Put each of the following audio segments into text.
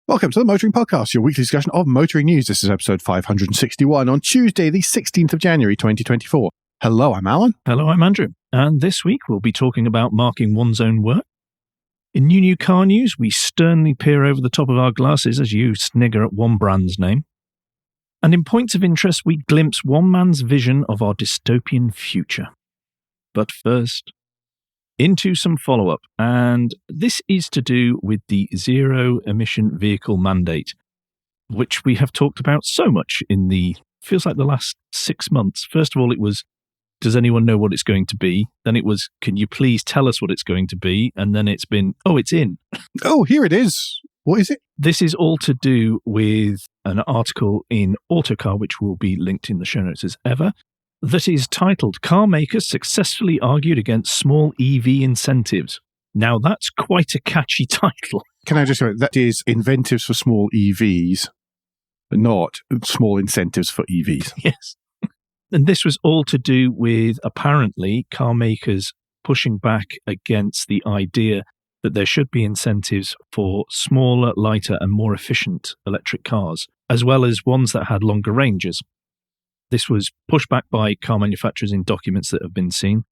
Welcome to the Motoring Podcast, your weekly discussion of motoring news. This is episode 561 on Tuesday, the 16th of January, 2024. Hello, I'm Alan. Hello, I'm Andrew. And this week we'll be talking about marking one's own work. In new car news, we sternly peer over the top of our glasses as you snigger at one brand's name. And in points of interest, we glimpse one man's vision of our dystopian future. But first, into some follow-up, and this is to do with the zero-emission vehicle mandate, which we have talked about so much in feels like the last 6 months. First of all, it was, does anyone know what it's going to be? Then it was, can you please tell us what it's going to be? And then it's been, oh, it's in. Oh, here it is. What is it? This is all to do with an article in Autocar, which will be linked in the show notes as ever, that is titled, Car Makers Successfully Argued Against Small EV Incentives. Now, that's quite a catchy title. Can I just say, that is incentives for small EVs, but not small incentives for EVs. Yes. And this was all to do with, apparently, car makers pushing back against the idea that there should be incentives for smaller, lighter, and more efficient electric cars, as well as ones that had longer ranges. This was pushed back by car manufacturers in documents that have been seen.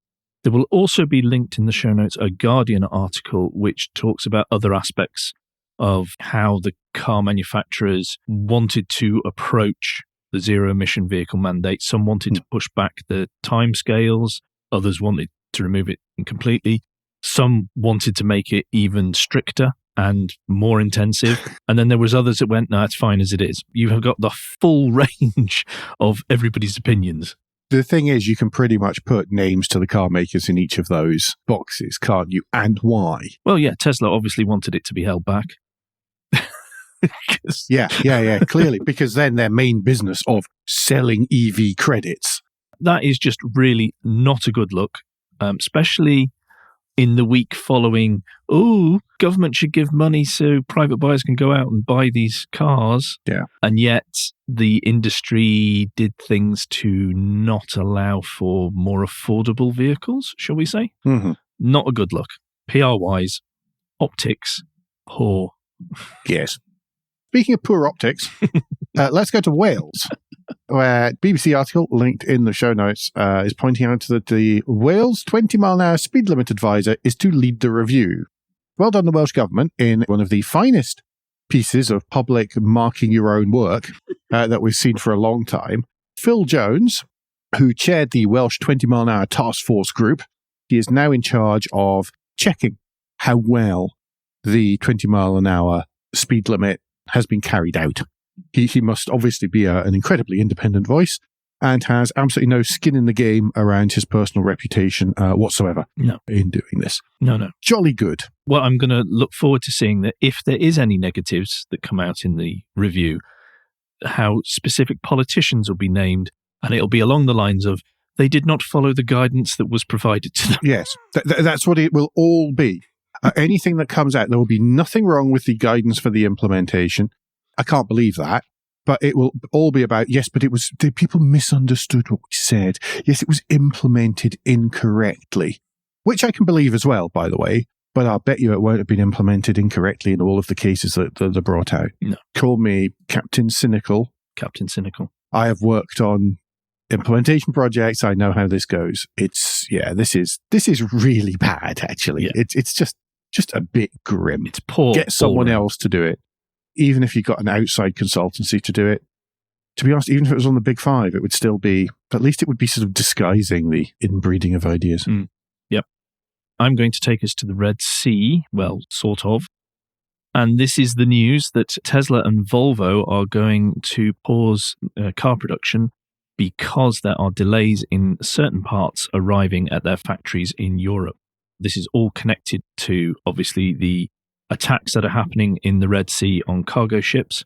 There will also be linked in the show notes a Guardian article which talks about other aspects of how the car manufacturers wanted to approach the zero-emission vehicle mandate. Some wanted to push back the timescales, others wanted to remove it completely. Some wanted to make it even stricter and more intensive. And then there was others that went, no, it's fine as it is. You have got the full range of everybody's opinions. The thing is, you can pretty much put names to the car makers in each of those boxes, can't you? And why? Well, yeah, Tesla obviously wanted it to be held back. Yeah, clearly, because then their main business of selling EV credits. That is just really not a good look, especially in the week following, government should give money so private buyers can go out and buy these cars. Yeah. And yet the industry did things to not allow for more affordable vehicles, shall we say? Mm-hmm. Not a good look. PR-wise, optics, poor. Yes. Speaking of poor optics, let's go to Wales, where BBC article linked in the show notes is pointing out that the Wales 20-mile-an-hour speed limit advisor is to lead the review. Well done, the Welsh government, in one of the finest pieces of public marking your own work that we've seen for a long time. Phil Jones, who chaired the Welsh 20-mile-an-hour task force group, he is now in charge of checking how well the 20-mile-an-hour speed limit has been carried out. He must obviously be an incredibly independent voice and has absolutely no skin in the game around his personal reputation whatsoever in doing this. No. Jolly good. Well, I'm going to look forward to seeing that if there is any negatives that come out in the review, how specific politicians will be named, and it'll be along the lines of, they did not follow the guidance that was provided to them. Yes, that's what it will all be. Anything that comes out, there will be nothing wrong with the guidance for the implementation. I can't believe that. But it will all be about, yes, but the people misunderstood what we said. Yes, it was implemented incorrectly, which I can believe as well, by the way. But I'll bet you it won't have been implemented incorrectly in all of the cases that are brought out. No. Call me Captain Cynical. Captain Cynical. I have worked on implementation projects. I know how this goes. This is really bad, actually. Yeah. It's just a bit grim. It's poor. Get someone else to do it. Even if you got an outside consultancy to do it. To be honest, even if it was on the Big Five, it would still be, at least it would be sort of disguising the inbreeding of ideas. Yep. I'm going to take us to the Red Sea. Well, sort of. And this is the news that Tesla and Volvo are going to pause car production because there are delays in certain parts arriving at their factories in Europe. This is all connected to, obviously, the attacks that are happening in the Red Sea on cargo ships,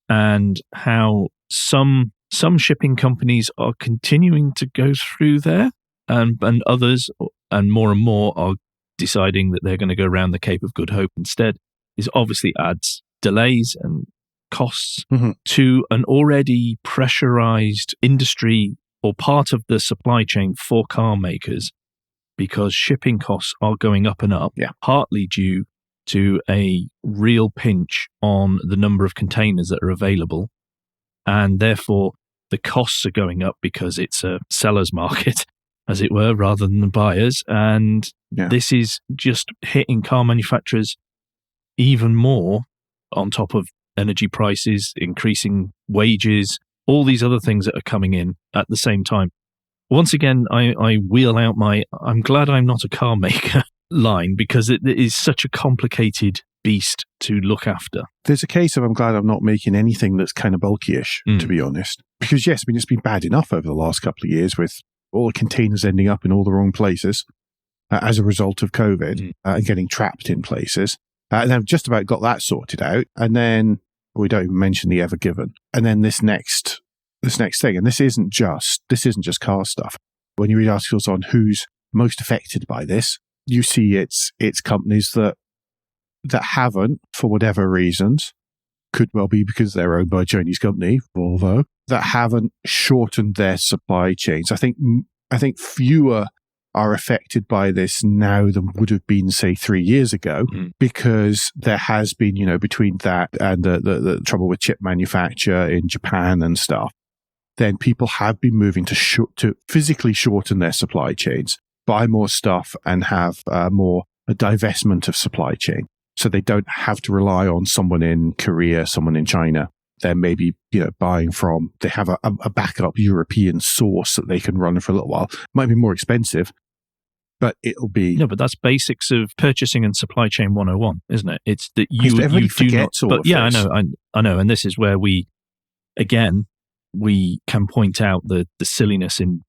and how some shipping companies are continuing to go through there, and others, and more are deciding that they're going to go around the Cape of Good Hope instead. This obviously adds delays and costs to an already pressurized industry or part of the supply chain for car makers, because shipping costs are going up and up, partly due to a real pinch on the number of containers that are available, and therefore the costs are going up because it's a seller's market, as it were, rather than the buyers. And this is just hitting car manufacturers even more, on top of energy prices, increasing wages, all these other things that are coming in at the same time. Once again, I wheel out my "I'm glad I'm not a car maker" line, because it is such a complicated beast to look after. There's a case of I'm glad I'm not making anything that's kind of bulky-ish, to be honest. Because yes, I mean, it's been bad enough over the last couple of years with all the containers ending up in all the wrong places as a result of COVID and getting trapped in places. And I've just about got that sorted out. And then we don't even mention the Ever Given. And then this next thing, and this isn't just car stuff. When you read articles on who's most affected by this, you see it's companies that haven't, for whatever reasons, could well be because they're owned by a Chinese company, Volvo, that haven't shortened their supply chains. I think fewer are affected by this now than would have been, say, 3 years ago, because there has been, between that and the trouble with chip manufacture in Japan and stuff, then people have been moving to physically shorten their supply chains, buy more stuff, and have more a divestment of supply chain. So they don't have to rely on someone in Korea, someone in China. They're maybe, buying from, they have a backup European source that they can run for a little while. Might be more expensive, but it'll be... No, but that's basics of purchasing and supply chain 101, isn't it? It's that you forgets do not... all But of yeah, this. I know. And this is where we can point out the silliness in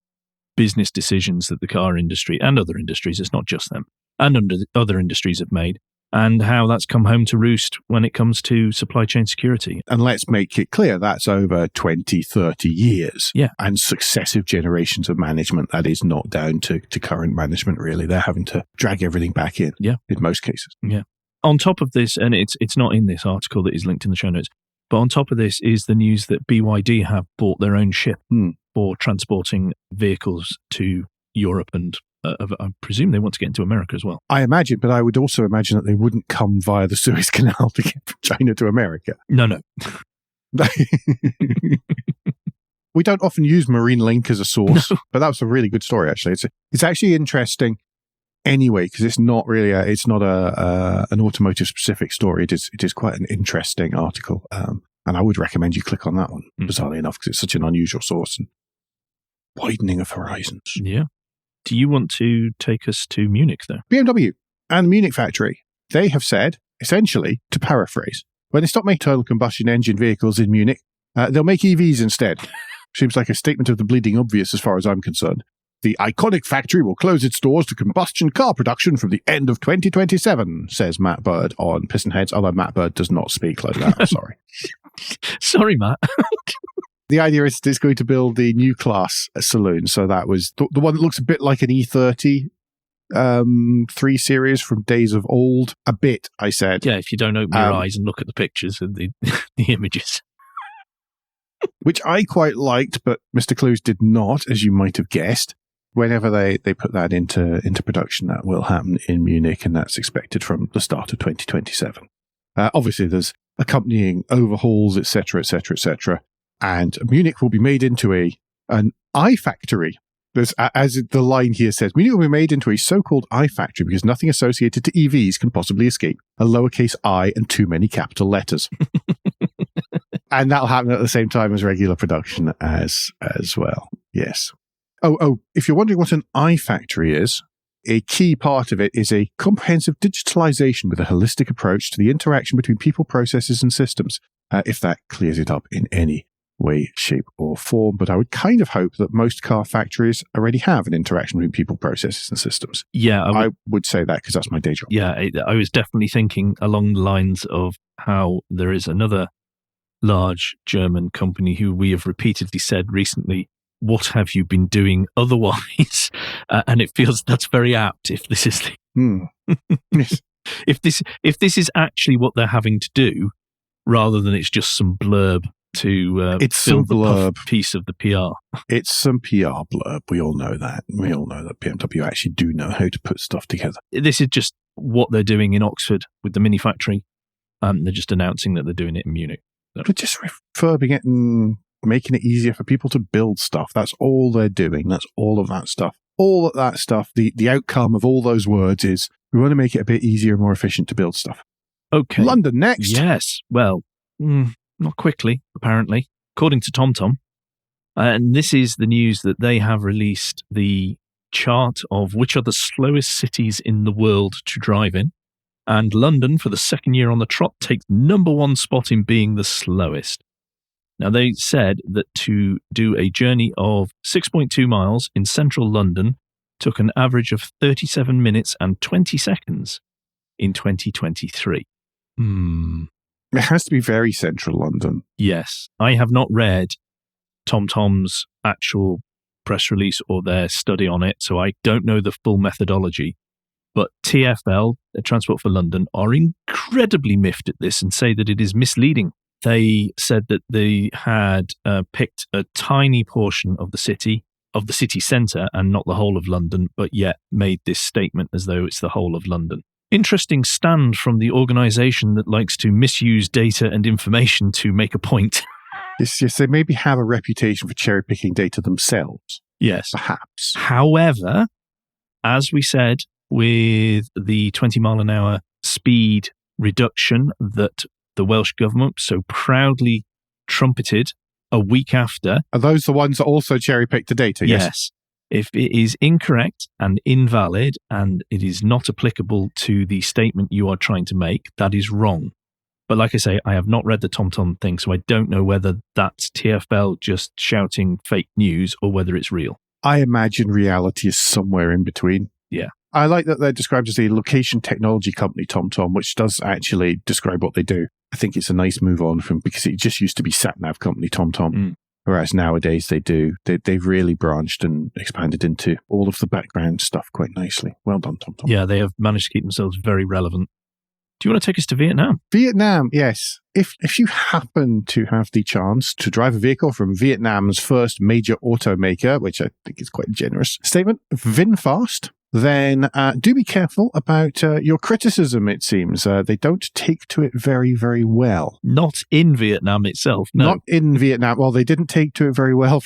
business decisions that the car industry and other industries, it's not just them, and other industries have made, and how that's come home to roost when it comes to supply chain security. And let's make it clear, that's over 20, 30 years. Yeah. And successive generations of management. That is not down to current management, really. They're having to drag everything back in most cases. Yeah. On top of this, and it's not in this article that is linked in the show notes, but on top of this is the news that BYD have bought their own ship for transporting vehicles to Europe, and I presume they want to get into America as well. I imagine, but I would also imagine that they wouldn't come via the Suez Canal to get from China to America. No. We don't often use Marine Link as a source, but that was a really good story, actually. It's actually interesting anyway, because it's not really an automotive specific story. It is quite an interesting article. And I would recommend you click on that one, bizarrely enough, because it's such an unusual source and widening of horizons. Yeah. Do you want to take us to Munich, though? BMW and the Munich factory, they have said, essentially, to paraphrase, when they stop making internal combustion engine vehicles in Munich, they'll make EVs instead. Seems like a statement of the bleeding obvious as far as I'm concerned. The iconic factory will close its doors to combustion car production from the end of 2027, says Matt Bird on Pistonheads, although Matt Bird does not speak like that. I'm sorry. Sorry, Matt. The idea is it's going to build the new class saloon. So that was the one that looks a bit like an E30 3 Series from days of old. A bit, I said. Yeah, if you don't open your eyes and look at the pictures and the images. Which I quite liked, but Mr. Clues did not, as you might have guessed. Whenever they put that into production, that will happen in Munich, and that's expected from the start of 2027. Obviously, there's accompanying overhauls, etc., etc., etc. And Munich will be made into an iFactory. As the line here says, Munich will be made into a so-called iFactory because nothing associated to EVs can possibly escape a lowercase I and too many capital letters. And that'll happen at the same time as regular production as well. Yes. Oh, if you're wondering what an iFactory is, a key part of it is a comprehensive digitalization with a holistic approach to the interaction between people, processes, and systems, if that clears it up in any way, shape, or form. But I would kind of hope that most car factories already have an interaction between people, processes, and systems. Yeah. I would say that because that's my day job. Yeah, I was definitely thinking along the lines of how there is another large German company who we have repeatedly said recently, what have you been doing otherwise? And it feels that's very apt if this is Yes. if this is actually what they're having to do, rather than it's just some blurb to fill the piece of the PR. It's some PR blurb. We all know that. We all know that BMW actually do know how to put stuff together. This is just what they're doing in Oxford with the mini factory. They're just announcing that they're doing it in Munich. So. They're just refurbing it and making it easier for people to build stuff. That's all they're doing. That's all of that stuff. All of that stuff, the outcome of all those words is we want to make it a bit easier and more efficient to build stuff. Okay. London next. Yes. Well, not quickly, apparently, according to TomTom. And this is the news that they have released the chart of which are the slowest cities in the world to drive in. And London, for the second year on the trot, takes number one spot in being the slowest. Now, they said that to do a journey of 6.2 miles in central London took an average of 37 minutes and 20 seconds in 2023. It has to be very central London. Yes. I have not read TomTom's actual press release or their study on it, so I don't know the full methodology. But TfL, Transport for London, are incredibly miffed at this and say that it is misleading. They said that they had picked a tiny portion of the city centre and not the whole of London, but yet made this statement as though it's the whole of London. Interesting stand from the organisation that likes to misuse data and information to make a point. Yes, they maybe have a reputation for cherry-picking data themselves. Yes. Perhaps. However, as we said, with the 20 mile an hour speed reduction that the Welsh government so proudly trumpeted a week after. Are those the ones that also cherry-pick the data? Yes. If it is incorrect and invalid and it is not applicable to the statement you are trying to make, that is wrong. But like I say, I have not read the TomTom thing, so I don't know whether that's TfL just shouting fake news or whether it's real. I imagine reality is somewhere in between. Yeah. I like that they're described as a location technology company, TomTom, which does actually describe what they do. I think it's a nice move on from, because it just used to be sat-nav company TomTom, whereas nowadays they've really branched and expanded into all of the background stuff quite nicely. Well done, TomTom. Yeah, they have managed to keep themselves very relevant. Do you want to take us to Vietnam? Vietnam, yes. If you happen to have the chance to drive a vehicle from Vietnam's first major automaker, which I think is quite a generous statement, VinFast, then do be careful about your criticism, it seems. They don't take to it very, very well. Not in Vietnam itself, no. Not in Vietnam. Well, they didn't take to it very well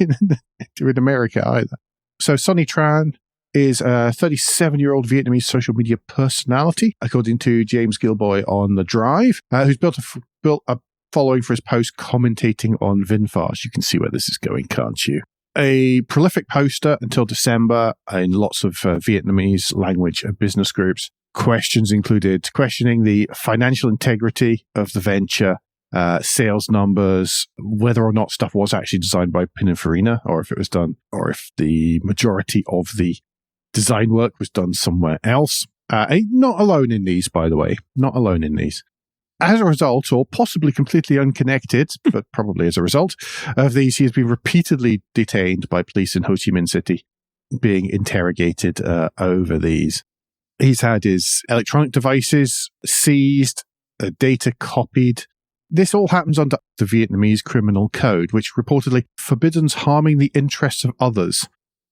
in America either. So Sonny Tran is a 37-year-old Vietnamese social media personality, according to James Gilboy on The Drive, who's built a following for his post commentating on VinFast. You can see where this is going, can't you? A prolific poster until December in lots of Vietnamese language business groups. Questions included questioning the financial integrity of the venture, sales numbers, whether or not stuff was actually designed by Pininfarina, or if it was done, or if the majority of the design work was done somewhere else. Not alone in these, by the way. Not alone in these. As a result, or possibly completely unconnected, but probably as a result of these, he has been repeatedly detained by police in Ho Chi Minh City, being interrogated over these. He's had his electronic devices seized, data copied. This all happens under the Vietnamese criminal code, which reportedly forbids harming the interests of others.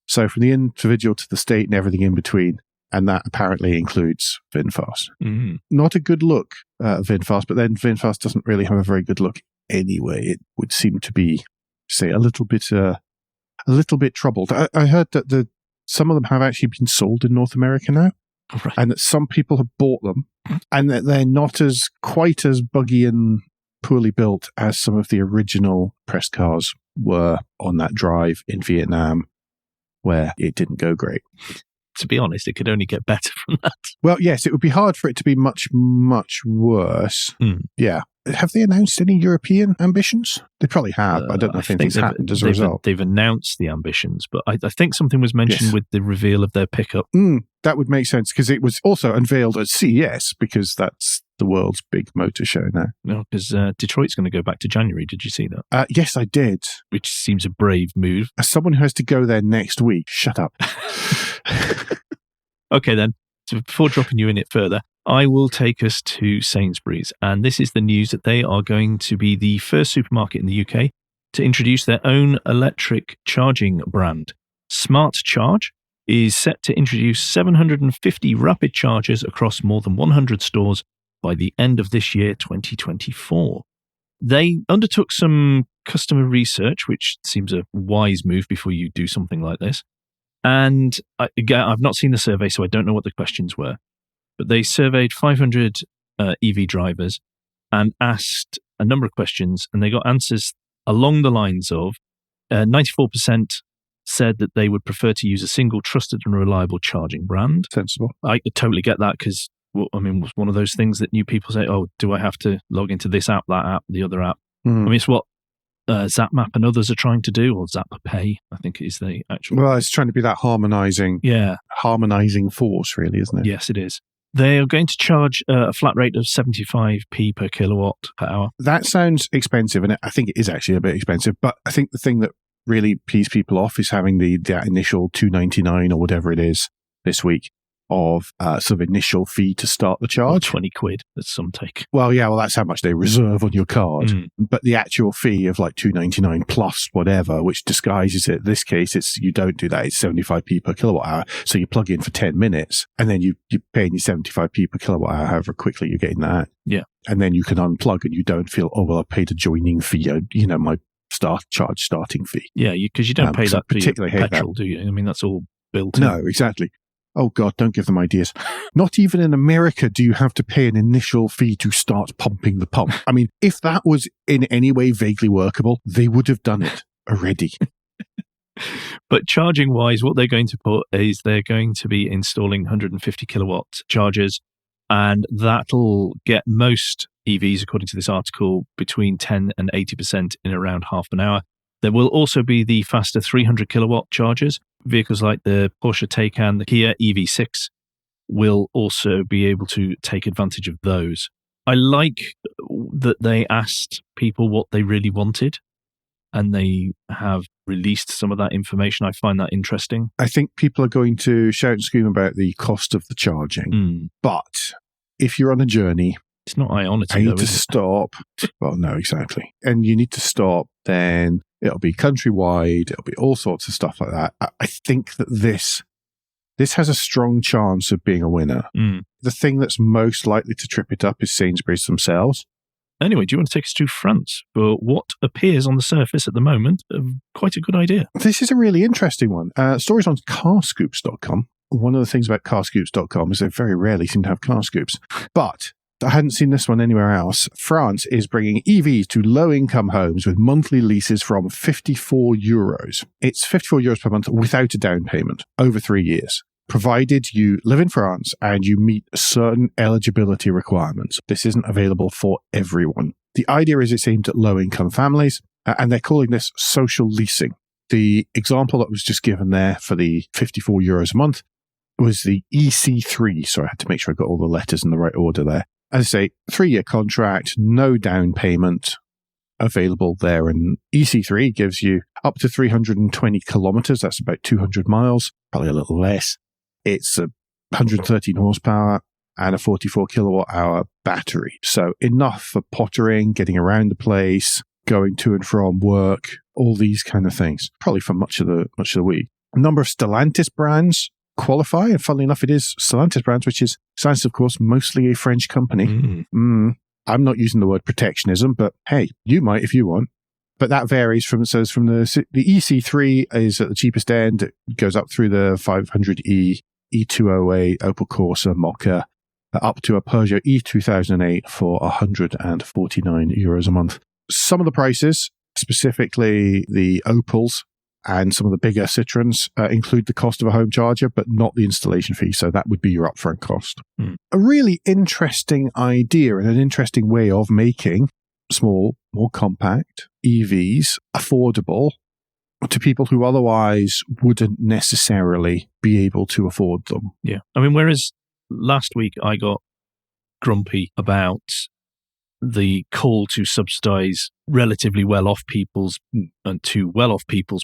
So from the individual to the state and everything in between. And that apparently includes VinFast. Mm-hmm. Not a good look, VinFast, but then VinFast doesn't really have a very good look anyway. It would seem to be, say, a little bit troubled. I heard that some of them have actually been sold in North America now, right, and that some people have bought them, and that they're not quite as buggy and poorly built as some of the original press cars were on that drive in Vietnam, where it didn't go great. To be honest, it could only get better from that. Well, yes, it would be hard for it to be much, much worse. Yeah. Have they announced any European ambitions? They probably have. I don't know if anything's happened as a result. They've announced the ambitions, but I think something was mentioned with the reveal of their pickup. That would make sense, because it was also unveiled at CES, because that's the world's big motor show now. No, because Detroit's going to go back to January. Did you see that? Yes, I did. Which seems a brave move. As someone who has to go there next week, shut up. Okay, then. So before dropping you in it further, I will take us to Sainsbury's. And this is the news that they are going to be the first supermarket in the UK to introduce their own electric charging brand, Smart Charge. is set to introduce 750 rapid chargers across more than 100 stores by the end of this year, 2024. They undertook some customer research, which seems a wise move before you do something like this. And again, I've not seen the survey, so I don't know what the questions were. But they surveyed 500 EV drivers and asked a number of questions, and they got answers along the lines of 94% said that they would prefer to use a single trusted and reliable charging brand. Sensible. I totally get that because, one of those things that new people say, oh, do I have to log into this app, that app, the other app? It's what ZapMap and others are trying to do, or ZapPay, I think is the actual... Well, it's trying to be that harmonizing force, really, isn't it? Yes, it is. They are going to charge a flat rate of 75p per kilowatt per hour. That sounds expensive, and I think it is actually a bit expensive, but I think the thing that really pees people off is having that initial $2.99 or whatever it is this week of sort of initial fee to start the charge. 20 quid, that's some take. Well, that's how much they reserve on your card. But the actual fee of like $2.99 plus whatever, which disguises it. In this case, you don't do that. It's 75p per kilowatt hour. So you plug in for 10 minutes and then you're paying your 75p per kilowatt hour, however quickly you're getting that. Yeah. And then you can unplug and you don't feel, I paid a joining fee, my starting fee. Yeah, because you don't pay that for your petrol, do you? I mean, that's all built in. No, exactly. Oh, God, don't give them ideas. Not even in America do you have to pay an initial fee to start pumping the pump. I mean, if that was in any way vaguely workable, they would have done it already. But charging-wise, what they're going to put is they're going to be installing 150 kilowatt chargers, and that'll get most EVs, according to this article, between 10 and 80% in around half an hour. There will also be the faster 300 kilowatt chargers. Vehicles like the Porsche Taycan, the Kia EV6 will also be able to take advantage of those. I like that they asked people what they really wanted, and they have released some of that information. I find that interesting. I think people are going to shout and scream about the cost of the charging. But if you're on a journey, it's not Ionity, and you need to stop. Well, no, exactly. And you need to stop, then it'll be countrywide. It'll be all sorts of stuff like that. I think that this has a strong chance of being a winner. The thing that's most likely to trip it up is Sainsbury's themselves. Anyway, do you want to take us to France for what appears on the surface at the moment quite a good idea? This is a really interesting one. Stories on carscoops.com. One of the things about carscoops.com is they very rarely seem to have car scoops. But I hadn't seen this one anywhere else. France is bringing EVs to low-income homes with monthly leases from €54. It's €54 per month without a down payment over 3 years, provided you live in France and you meet certain eligibility requirements. This isn't available for everyone. The idea is it's aimed at low-income families, and they're calling this social leasing. The example that was just given there for the €54 a month was the EC3. So I had to make sure I got all the letters in the right order there. As I say, 3-year contract, no down payment available there. And EC3 gives you up to 320 kilometers. That's about 200 miles, probably a little less. It's 113 horsepower and a 44 kilowatt hour battery. So enough for pottering, getting around the place, going to and from work, all these kind of things. Probably for much of the week. A number of Stellantis brands qualify, and funnily enough, it is Stellantis brands, which is Stellantis, of course, mostly a French company. I'm not using the word protectionism, but hey, you might if you want. But that varies from the EC3 is at the cheapest end. It goes up through the 500e, E208, Opel Corsa, Mokka, up to a Peugeot E2008 for €149 a month. Some of the prices, specifically the Opels, and some of the bigger Citroens include the cost of a home charger, but not the installation fee. So that would be your upfront cost. A really interesting idea and an interesting way of making small, more compact EVs affordable to people who otherwise wouldn't necessarily be able to afford them. Yeah. I mean, whereas last week I got grumpy about the call to subsidize relatively well-off people's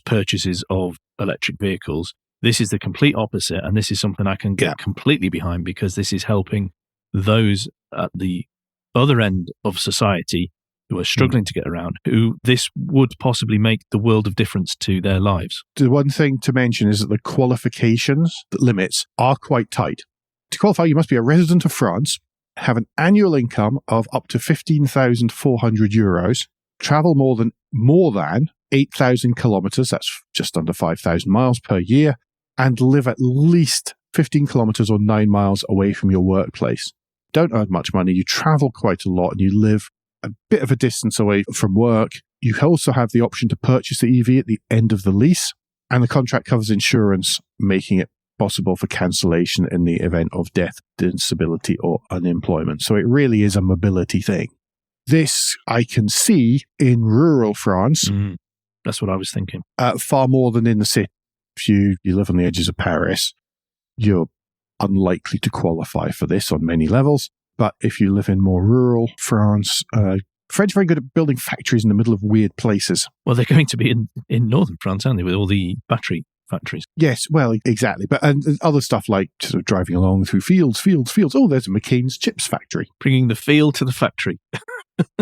purchases of electric vehicles. This is the complete opposite, and this is something I can get completely behind, because this is helping those at the other end of society who are struggling to get around, who this would possibly make the world of difference to their lives. The one thing to mention is that the qualifications, the limits, are quite tight. To qualify, you must be a resident of France, have an annual income of up to 15,400 euros, travel more than 8,000 kilometers, that's just under 5,000 miles per year, and live at least 15 kilometers or 9 miles away from your workplace. Don't earn much money, you travel quite a lot, and you live a bit of a distance away from work. You also have the option to purchase the EV at the end of the lease, and the contract covers insurance, making it possible for cancellation in the event of death, disability, or unemployment. So it really is a mobility thing. This I can see in rural France. That's what I was thinking. Far more than in the city. If you live on the edges of Paris, you're unlikely to qualify for this on many levels. But if you live in more rural France, French are very good at building factories in the middle of weird places. Well, they're going to be in northern France, aren't they, with all the battery factories? Yes, well, exactly. But and other stuff like sort of driving along through fields. Oh, there's a McCain's chips factory. Bringing the field to the factory.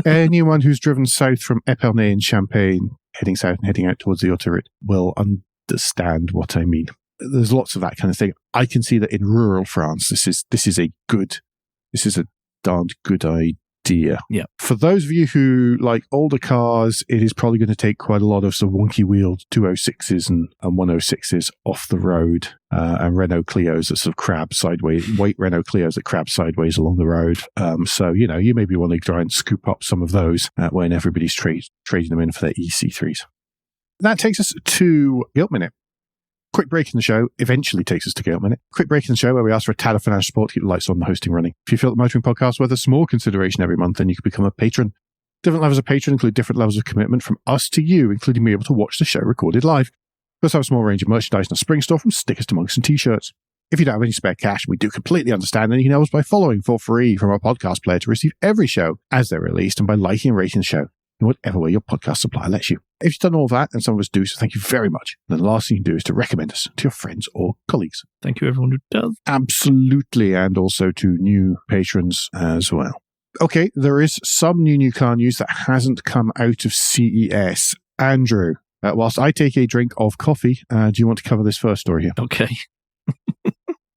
Anyone who's driven south from Epernay in Champagne, heading south and heading out towards the Autoroute, will understand what I mean. There's lots of that kind of thing. I can see that in rural France, this is a darned good idea. Yeah. For those of you who like older cars, it is probably going to take quite a lot of sort of wonky-wheeled 206s and 106s off the road, and Renault Clios that sort of crab sideways, white Renault Clios that crab sideways along the road. So, you maybe want to try and scoop up some of those when everybody's trading them in for their EC3s. That takes us to Guilt Minute. Quick break in the show eventually takes us to Guilt Minute. Quick break in the show where we ask for a tad of financial support to keep the lights on, the hosting running. If you feel that Motoring Podcast is worth a small consideration every month, then you can become a patron. Different levels of patron include different levels of commitment from us to you, including being able to watch the show recorded live. We also have a small range of merchandise in the spring store, from stickers to mugs and t-shirts. If you don't have any spare cash, we do completely understand, and you can help us by following for free from our podcast player to receive every show as they're released, and by liking and rating the show in whatever way your podcast supplier lets you. If you've done all of that, and some of us do, so thank you very much. And then the last thing you can do is to recommend us to your friends or colleagues. Thank you, everyone who does. Absolutely, and also to new patrons as well. Okay, there is some new car news that hasn't come out of CES. Andrew, whilst I take a drink of coffee, do you want to cover this first story here? Okay.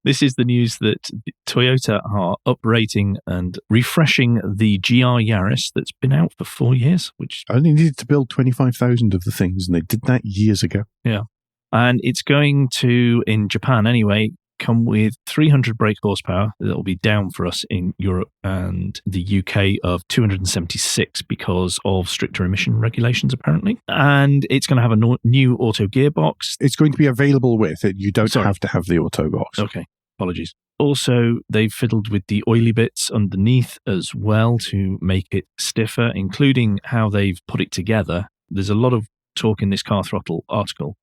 This is the news that Toyota are uprating and refreshing the GR Yaris that's been out for 4 years, which I only needed to build 25,000 of the things, and they did that years ago. Yeah. And it's going to, in Japan anyway, come with 300 brake horsepower. That'll be down for us in Europe and the UK of 276 because of stricter emission regulations, apparently. And it's going to have a new auto gearbox. It's going to be available with it. You don't have to have the auto box. Okay. Apologies. Also, they've fiddled with the oily bits underneath as well to make it stiffer, including how they've put it together. There's a lot of talk in this Car Throttle article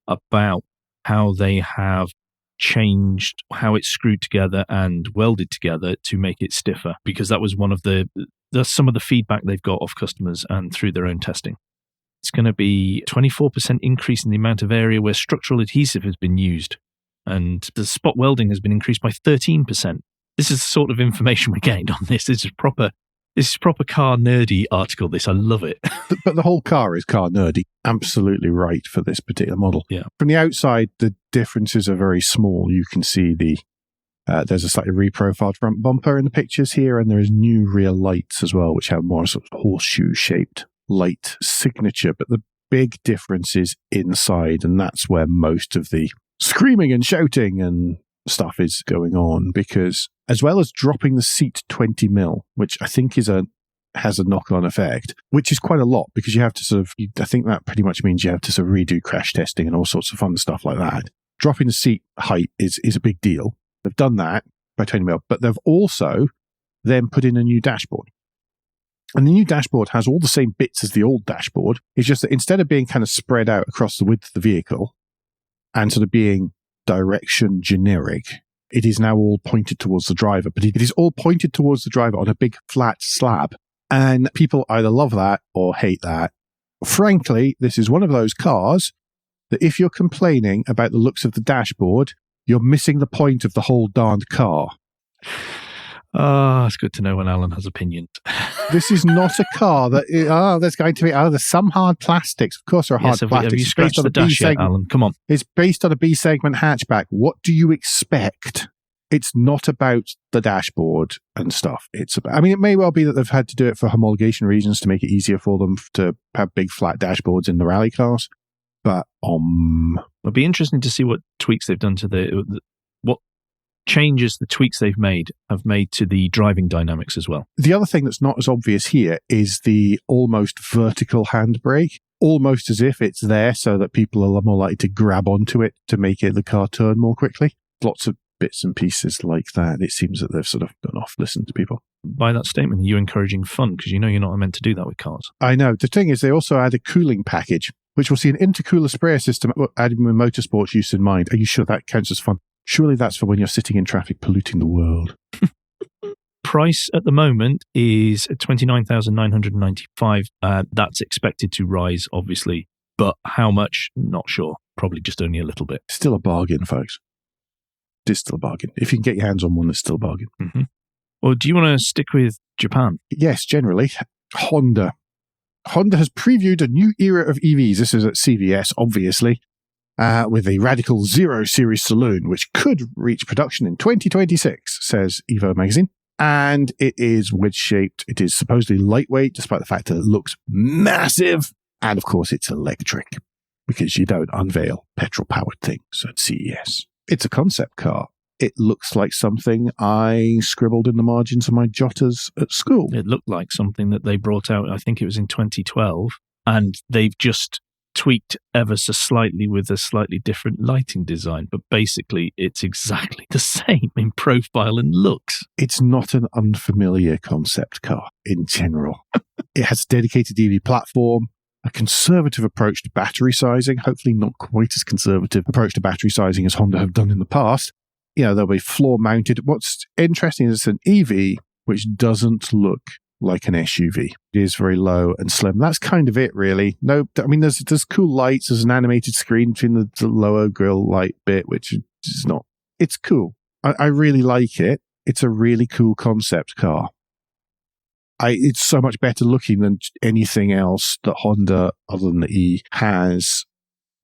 about how they have changed how it's screwed together and welded together to make it stiffer, because that was one of some of the feedback they've got off customers and through their own testing. It's going to be 24% increase in the amount of area where structural adhesive has been used, and the spot welding has been increased by 13%. This is the sort of information we gained on this. This is proper car nerdy article. This, I love it. But the whole car is car nerdy. Absolutely right for this particular model. Yeah. From the outside, the differences are very small. You can see there's a slightly reprofiled front bumper in the pictures here, and there's new rear lights as well, which have more sort of horseshoe-shaped light signature. But the big difference is inside, and that's where most of the screaming and shouting and stuff is going on, because as well as dropping the seat 20 mil, which I think has a knock-on effect, which is quite a lot, because you have to I think that pretty much means you have to sort of redo crash testing and all sorts of fun stuff like that. Dropping the seat height is a big deal. They've done that by 20 mil, but they've also then put in a new dashboard. And the new dashboard has all the same bits as the old dashboard. It's just that instead of being kind of spread out across the width of the vehicle and sort of being direction generic, it is now all pointed towards the driver, but it is all pointed towards the driver on a big flat slab. And people either love that or hate that. Frankly, this is one of those cars that if you're complaining about the looks of the dashboard, you're missing the point of the whole darned car. It's good to know when Alan has opinions. This is not a car that, there's going to be, there's some hard plastics. Of course there are hard plastics. Have you scratched the dash yet, Alan? Come on. It's based on a B-segment hatchback. What do you expect? It's not about the dashboard and stuff. It's about, I mean, it may well be that they've had to do it for homologation reasons to make it easier for them to have big flat dashboards in the rally cars. But it'll be interesting to see what tweaks they've done to what changes the tweaks they've made have made to the driving dynamics as well. The other thing that's not as obvious here is the almost vertical handbrake, almost as if it's there so that people are more likely to grab onto it to make the car turn more quickly. Lots of bits and pieces like that. It seems that they've sort of gone off, listened to people. By that statement, are you encouraging fun? Because you know you're not meant to do that with cars. I know. The thing is, they also add a cooling package, which will see an intercooler sprayer system added with motorsports use in mind. Are you sure that counts as fun? Surely that's for when you're sitting in traffic polluting the world. Price at the moment is $29,995. That's expected to rise, obviously. But how much? Not sure. Probably just only a little bit. Still a bargain, folks. It is still a bargain. If you can get your hands on one, it's still a bargain. Mm-hmm. Well, do you want to stick with Japan? Yes, generally. Honda. Honda has previewed a new era of EVs. This is at CVS, obviously, with a radical Zero Series saloon, which could reach production in 2026, says Evo magazine. And it is wedge-shaped. It is supposedly lightweight, despite the fact that it looks massive. And, of course, it's electric, because you don't unveil petrol-powered things at CES. It's a concept car. It looks like something I scribbled in the margins of my jotters at school. It looked like something that they brought out, I think it was in 2012, and they've just tweaked ever so slightly with a slightly different lighting design, but basically it's exactly the same in profile and looks. It's not an unfamiliar concept car in general. It has a dedicated EV platform, a conservative approach to battery sizing, hopefully not quite as conservative approach to battery sizing as Honda have done in the past. You know, they'll be floor mounted. What's interesting is it's an EV which doesn't look like an SUV. It is very low and slim. That's kind of it, really. No, I mean, there's cool lights. There's an animated screen between the lower grille light bit, which is not, it's cool. I really like it. It's a really cool concept car. It's so much better looking than anything else that Honda, other than the E, has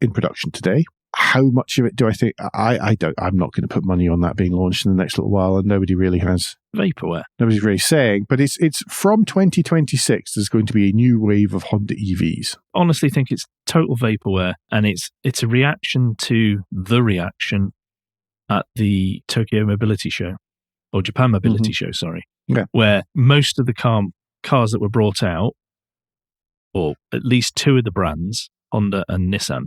in production today. How much of it do I think? I'm not going to put money on that being launched in the next little while, and nobody really has. Vaporware. Nobody's really saying, but it's from 2026. There's going to be a new wave of Honda EVs. Honestly, think it's total vaporware, and it's a reaction to the reaction at the Tokyo Mobility Show, or Japan Mobility Show, sorry. Yeah. Where most of the cars that were brought out, or at least two of the brands, Honda and Nissan,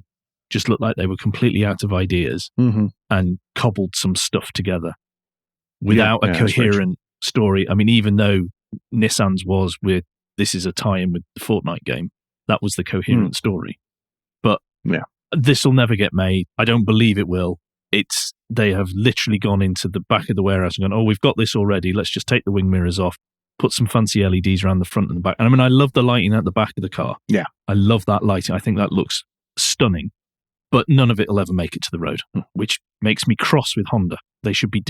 just looked like they were completely out of ideas and cobbled some stuff together without a coherent story. I mean, even though Nissan's was with, this is a tie-in with the Fortnite game, that was the coherent story. But this will never get made. I don't believe it will. They have literally gone into the back of the warehouse and gone, oh, we've got this already. Let's just take the wing mirrors off, put some fancy LEDs around the front and the back. And I mean, I love the lighting at the back of the car. Yeah. I love that lighting. I think that looks stunning. But none of it will ever make it to the road, which makes me cross with Honda. They should be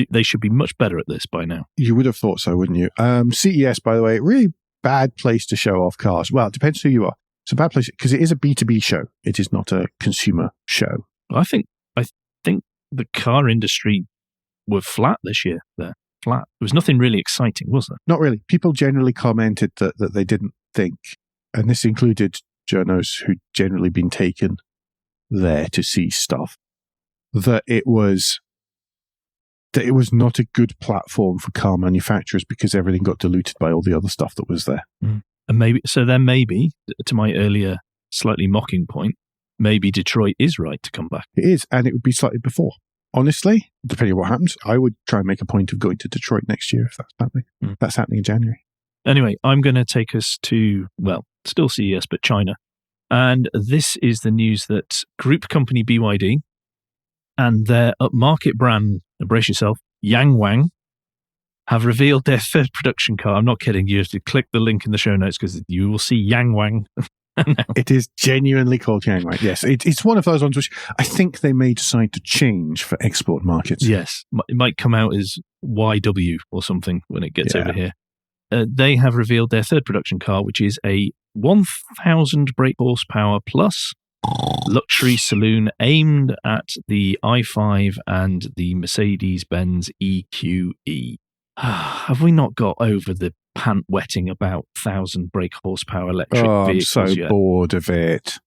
much better at this by now. You would have thought so, wouldn't you? CES, by the way, really bad place to show off cars. Well, it depends who you are. It's a bad place because it is a B2B show. It is not a consumer show. I think the car industry were flat this year. There was nothing really exciting, was there? Not really. People generally commented that they didn't think, and this included journos who'd generally been taken there to see stuff, that it was not a good platform for car manufacturers because everything got diluted by all the other stuff that was there. And maybe, to my earlier slightly mocking point, maybe Detroit is right to come back. It is, and it would be slightly before. Honestly, depending on what happens, I would try and make a point of going to Detroit next year if that's happening. That's happening in January. Anyway, I'm going to take us to, well, still CES, but China. And this is the news that group company BYD and their upmarket brand, brace yourself, Yangwang, have revealed their third production car. I'm not kidding. You have to click the link in the show notes because you will see Yangwang. It is genuinely called Yangwang. Yes, it's one of those ones which I think they may decide to change for export markets. Yes, it might come out as YW or something when it gets over here. They have revealed their third production car, which is a 1,000 brake horsepower plus luxury saloon aimed at the i5 and the Mercedes-Benz EQE. Have we not got over the pant-wetting about 1,000 brake horsepower electric vehicles I'm so yet? bored of it.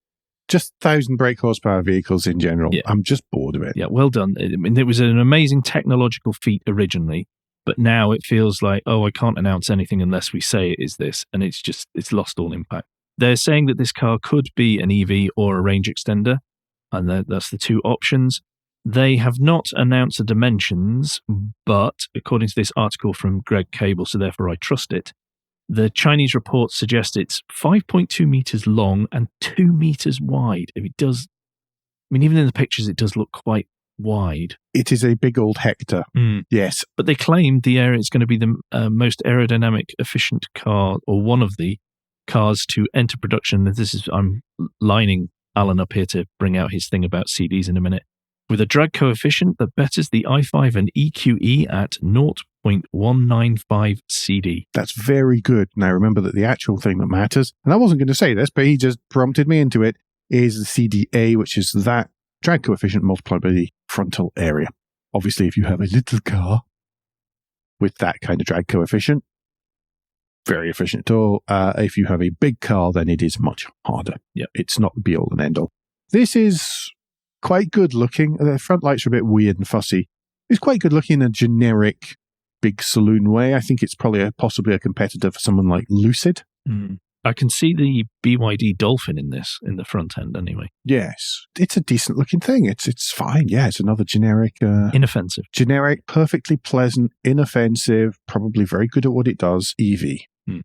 Just 1,000 brake horsepower vehicles in general. Yeah. I'm just bored of it. Yeah, well done. I mean, it was an amazing technological feat originally, but now it feels like, I can't announce anything unless we say it is this, and it's lost all impact. They're saying that this car could be an EV or a range extender, and that's the two options. They have not announced the dimensions, but according to this article from Greg Cable, so therefore I trust it, the Chinese reports suggest it's 5.2 meters long and 2 meters wide. If it does, even in the pictures, it does look quite wide. It is a big old Hector. Yes. But they claim it's going to be the most aerodynamic efficient car, or one of the cars to enter production. I'm lining Alan up here to bring out his thing about CDs in a minute. With a drag coefficient that betters the i5 and EQE at 0.195 CD. That's very good. Now, remember that the actual thing that matters, and I wasn't going to say this, but he just prompted me into it, is the CDA, which is that drag coefficient multiplied by the frontal area. Obviously, if you have a little car with that kind of drag coefficient, very efficient at all. If you have a big car, then it is much harder. Yep. It's not the be-all and end-all. This is quite good looking. The front lights are a bit weird and fussy. It's quite good looking in a generic big saloon way. I think it's probably possibly a competitor for someone like Lucid. I can see the BYD Dolphin in this, in the front end anyway. Yes. It's a decent looking thing. It's fine. Yeah, it's another generic... inoffensive. Generic, perfectly pleasant, inoffensive, probably very good at what it does, EV.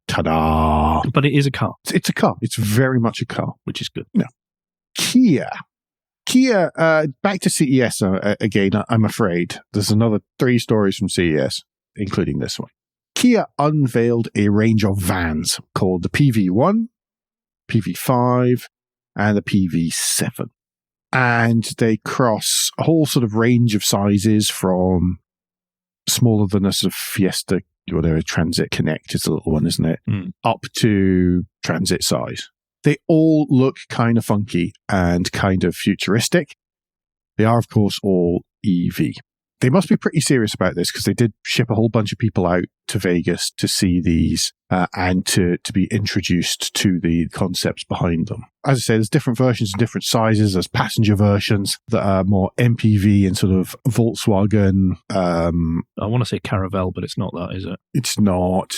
Ta-da! But it is a car. It's a car. It's very much a car. Which is good. Yeah. Kia, back to CES again, I'm afraid. There's another 3 stories from CES, including this one. Kia unveiled a range of vans called the PV1, PV5, and the PV7. And they cross a whole sort of range of sizes from smaller than a sort of Fiesta, whatever, Transit Connect is the little one, isn't it? Up to Transit size. They all look kind of funky and kind of futuristic. They are, of course, all EV. They must be pretty serious about this because they did ship a whole bunch of people out to Vegas to see these and to be introduced to the concepts behind them. As I say, there's different versions and different sizes. There's passenger versions that are more MPV and sort of Volkswagen. I want to say Caravelle, but it's not that, is it? It's not.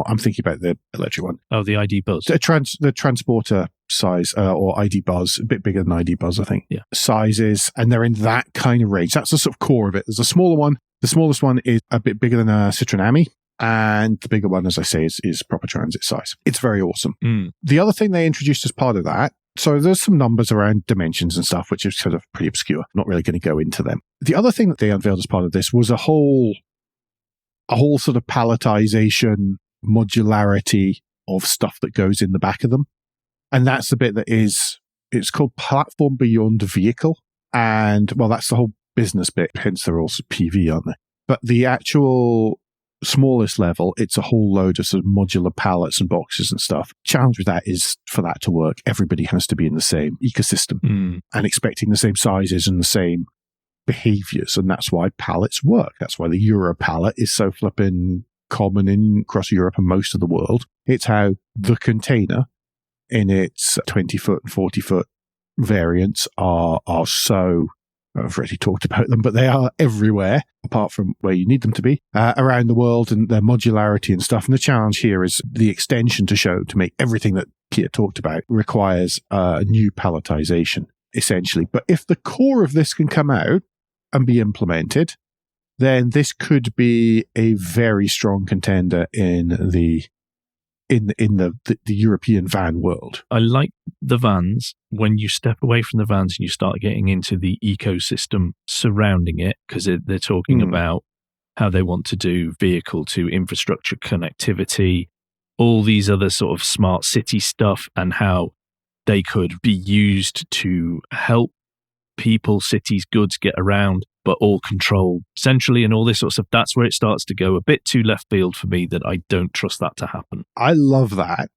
I'm thinking about the electric one. Oh, the ID Buzz. The Transporter size, or ID Buzz, a bit bigger than ID Buzz, I think. Yeah. Sizes, and they're in that kind of range. That's the sort of core of it. There's a smaller one. The smallest one is a bit bigger than a Citroen Ami. And the bigger one, as I say, is proper Transit size. It's very awesome. The other thing they introduced as part of that, so there's some numbers around dimensions and stuff, which is sort of pretty obscure. Not really going to go into them. The other thing that they unveiled as part of this was a whole sort of palletization, modularity of stuff that goes in the back of them. And that's the bit that it's called Platform Beyond Vehicle. And, well, that's the whole business bit. Hence, they're also PV, aren't they? But the actual smallest level, it's a whole load of sort of modular pallets and boxes and stuff. Challenge with that is, for that to work, everybody has to be in the same ecosystem and expecting the same sizes and the same behaviors. And that's why pallets work. That's why the Euro pallet is so flipping common across Europe and most of the world. It's how the container in its 20-foot and 40-foot variants are so... I've already talked about them, but they are everywhere, apart from where you need them to be, around the world, and their modularity and stuff. And the challenge here is the extension to make everything that Kia talked about requires a new palletization, essentially. But if the core of this can come out and be implemented, then this could be a very strong contender in the European van world. I like the vans when you step away from the vans and you start getting into the ecosystem surrounding it, because they're talking about how they want to do vehicle to infrastructure connectivity, all these other sort of smart city stuff, and how they could be used to help people, cities, goods get around, but all controlled centrally and all this sort of stuff. That's where it starts to go a bit too left field for me, that I don't trust that to happen. I love that.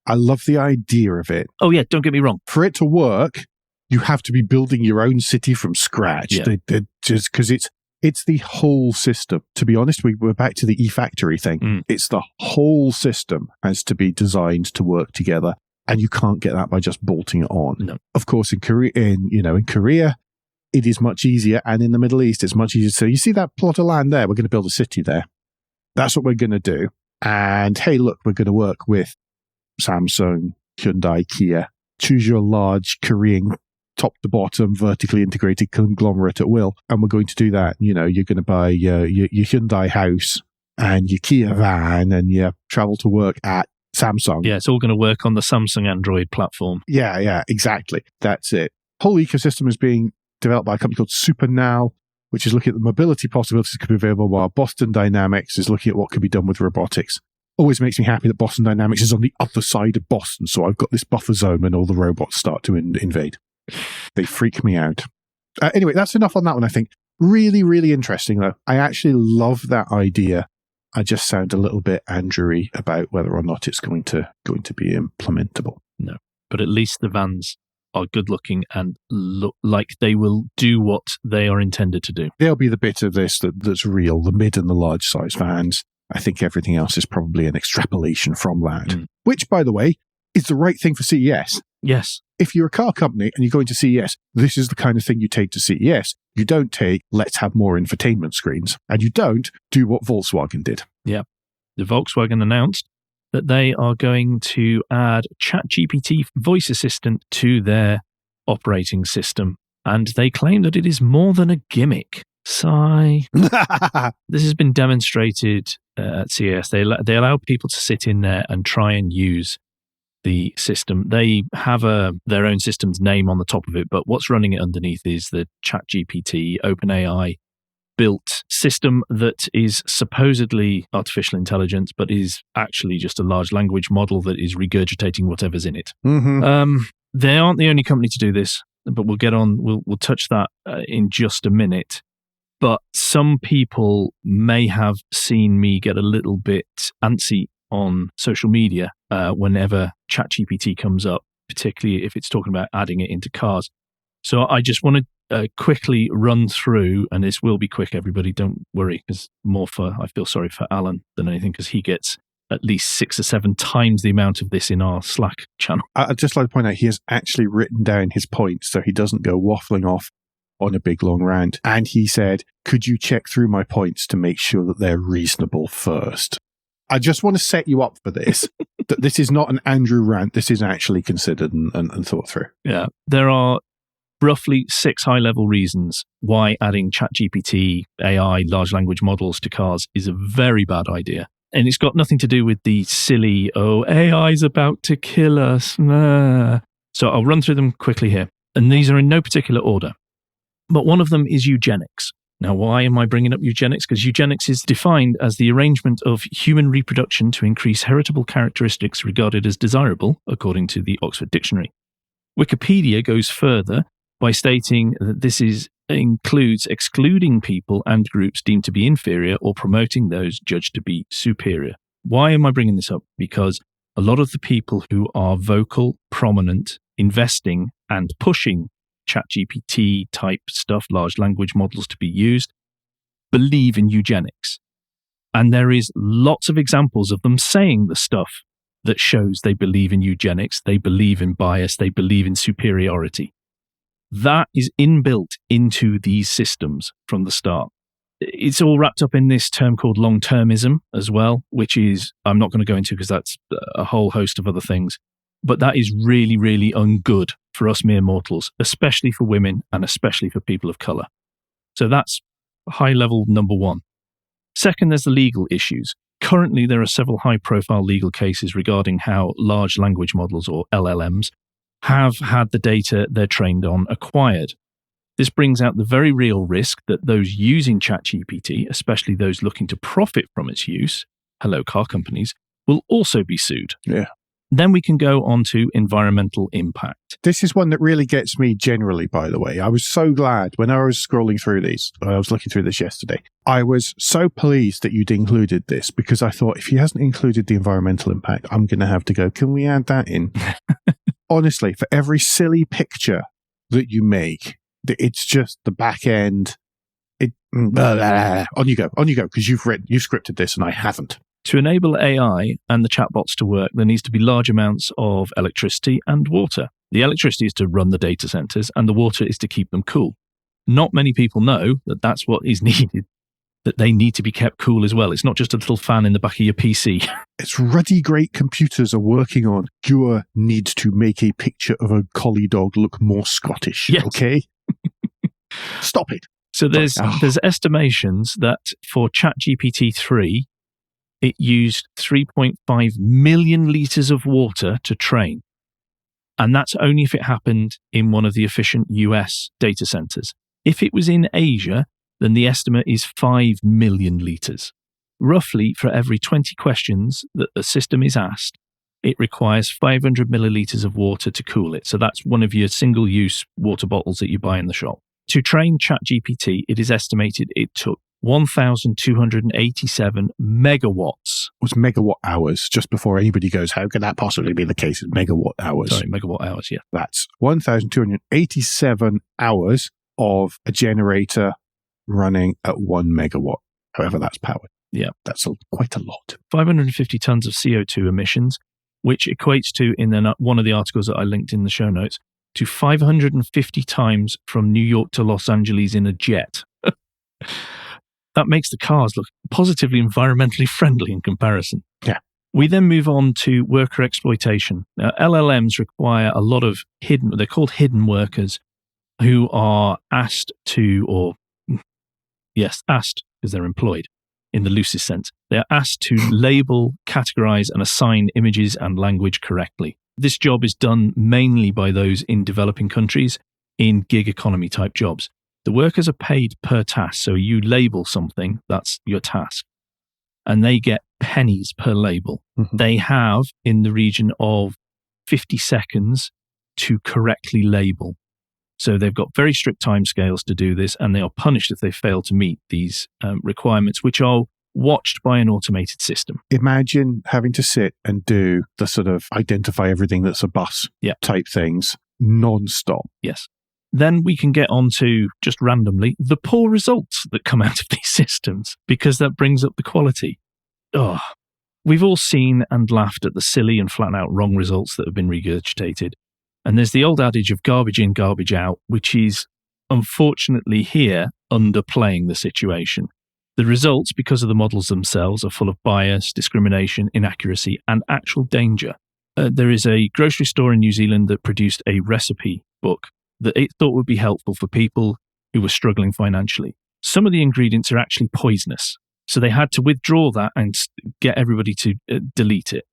I love the idea of it. Oh, yeah, don't get me wrong. For it to work, you have to be building your own city from scratch. Yeah. Just because it's the whole system. To be honest, we're back to the e-factory thing. It's the whole system has to be designed to work together, and you can't get that by just bolting it on. No. Of course, in Korea, it is much easier, and in the Middle East, it's much easier. So you see that plot of land there? We're going to build a city there. That's what we're going to do. And hey, look, we're going to work with Samsung, Hyundai, Kia. Choose your large Korean top to bottom vertically integrated conglomerate at will, and we're going to do that. You're going to buy your Hyundai house and your Kia van and your travel to work at Samsung. Yeah, it's all going to work on the Samsung Android platform. Yeah, exactly. That's it. Whole ecosystem is being developed by a company called SuperNow, which is looking at the mobility possibilities that could be available, while Boston Dynamics is looking at what could be done with robotics. Always makes me happy that Boston Dynamics is on the other side of Boston, so I've got this buffer zone when all the robots start to invade. They freak me out. Anyway, that's enough on that one, I think. Really, really interesting, though. I actually love that idea. I just sound a little bit Andrewy about whether or not it's going to be implementable. No, but at least the vans are good looking and look like they will do what they are intended to do. There'll be the bit of this that's real, the mid and the large size vans. I think everything else is probably an extrapolation from that, which, by the way, is the right thing for CES. Yes. If you're a car company and you're going to CES, this is the kind of thing you take to CES. You don't take, let's have more infotainment screens. And you don't do what Volkswagen did. Yeah. The Volkswagen announced that they are going to add ChatGPT voice assistant to their operating system. And they claim that it is more than a gimmick. Sigh. This has been demonstrated at CES. They allow people to sit in there and try and use the system. They have their own system's name on the top of it, but what's running it underneath is the ChatGPT OpenAI built system that is supposedly artificial intelligence, but is actually just a large language model that is regurgitating whatever's in it. They aren't the only company to do this, but we'll get on. We'll touch that in just a minute. But some people may have seen me get a little bit antsy on social media whenever ChatGPT comes up, particularly if it's talking about adding it into cars. So I just want to quickly run through, and this will be quick, everybody, don't worry, because I feel sorry for Alan than anything, because he gets at least 6 or 7 times the amount of this in our Slack channel. I'd just like to point out he has actually written down his points so he doesn't go waffling off on a big long rant. And he said, could you check through my points to make sure that they're reasonable first? I just want to set you up for this, that this is not an Andrew rant. This is actually considered and thought through. Yeah. There are roughly 6 high-level reasons why adding ChatGPT, AI, large language models to cars is a very bad idea. And it's got nothing to do with the silly, AI's about to kill us. Nah. So I'll run through them quickly here. And these are in no particular order. But one of them is eugenics. Now, why am I bringing up eugenics? Because eugenics is defined as the arrangement of human reproduction to increase heritable characteristics regarded as desirable, according to the Oxford Dictionary. Wikipedia goes further by stating that this includes excluding people and groups deemed to be inferior or promoting those judged to be superior. Why am I bringing this up? Because a lot of the people who are vocal, prominent, investing, and pushing ChatGPT type stuff, large language models to be used, believe in eugenics. And there is lots of examples of them saying the stuff that shows they believe in eugenics, they believe in bias, they believe in superiority. That is inbuilt into these systems from the start. It's all wrapped up in this term called long-termism as well, which is, I'm not going to go into because that's a whole host of other things. But that is really, really ungood for us mere mortals, especially for women and especially for people of colour. So that's high level number one. Second, there's the legal issues. Currently, there are several high-profile legal cases regarding how large language models, or LLMs, have had the data they're trained on acquired. This brings out the very real risk that those using ChatGPT, especially those looking to profit from its use, hello car companies, will also be sued. Yeah. Then we can go on to environmental impact. This is one that really gets me generally, by the way. I was so glad when I was scrolling through these. I was looking through this yesterday. I was so pleased that you'd included this because I thought if he hasn't included the environmental impact, I'm going to have to go, can we add that in? Honestly, for every silly picture that you make, it's just the back end. On you go, because you've scripted this and I haven't. To enable AI and the chatbots to work, there needs to be large amounts of electricity and water. The electricity is to run the data centers and the water is to keep them cool. Not many people know that that's what is needed, that they need to be kept cool as well. It's not just a little fan in the back of your PC. It's ruddy great computers are working on. GR needs to make a picture of a collie dog look more Scottish, yes. Okay? Stop it. So there's estimations that for ChatGPT 3, it used 3.5 million litres of water to train. And that's only if it happened in one of the efficient US data centres. If it was in Asia, then the estimate is 5 million litres. Roughly, for every 20 questions that the system is asked, it requires 500 millilitres of water to cool it. So that's one of your single-use water bottles that you buy in the shop. To train ChatGPT, it is estimated it took 1,287 megawatts. It was megawatt hours, just before anybody goes, how can that possibly be the case? It's megawatt hours. Sorry, megawatt hours, yeah. That's 1,287 hours of a generator running at 1 megawatt, however that's powered. Yeah. That's quite a lot. 550 tons of CO2 emissions, which equates to, in one of the articles that I linked in the show notes, to 550 times from New York to Los Angeles in a jet. That makes the cars look positively environmentally friendly in comparison. Yeah. We then move on to worker exploitation. Now, LLMs require a lot of they're called hidden workers, who are asked because they're employed in the loosest sense. They are asked to label, categorize, and assign images and language correctly. This job is done mainly by those in developing countries in gig economy type jobs. The workers are paid per task. So you label something, that's your task. And they get pennies per label. Mm-hmm. They have in the region of 50 seconds to correctly label. So they've got very strict timescales to do this, and they are punished if they fail to meet these requirements, which are watched by an automated system. Imagine having to sit and do the sort of identify everything that's a bus type things non-stop. Yes. Then we can get on to, just randomly, the poor results that come out of these systems, because that brings up the quality. We've all seen and laughed at the silly and flat-out wrong results that have been regurgitated. And there's the old adage of garbage in, garbage out, which is, unfortunately here, underplaying the situation. The results, because of the models themselves, are full of bias, discrimination, inaccuracy, and actual danger. There is a grocery store in New Zealand that produced a recipe book that it thought would be helpful for people who were struggling financially. Some of the ingredients are actually poisonous, so they had to withdraw that and get everybody to delete it.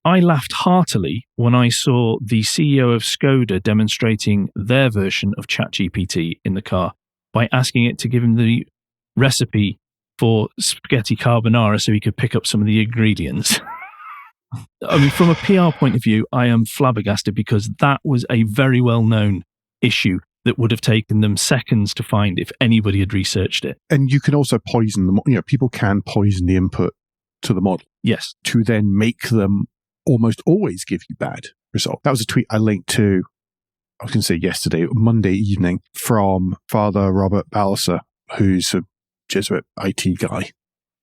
I laughed heartily when I saw the CEO of Skoda demonstrating their version of ChatGPT in the car by asking it to give him the recipe for spaghetti carbonara so he could pick up some of the ingredients. I mean, from a PR point of view, I am flabbergasted because that was a very well-known issue that would have taken them seconds to find if anybody had researched it. And you can also poison them. You know, people can poison the input to the model. Yes. To then make them almost always give you bad results. That was a tweet I linked to, I was going to say yesterday, Monday evening, from Father Robert Balser, who's a Jesuit IT guy,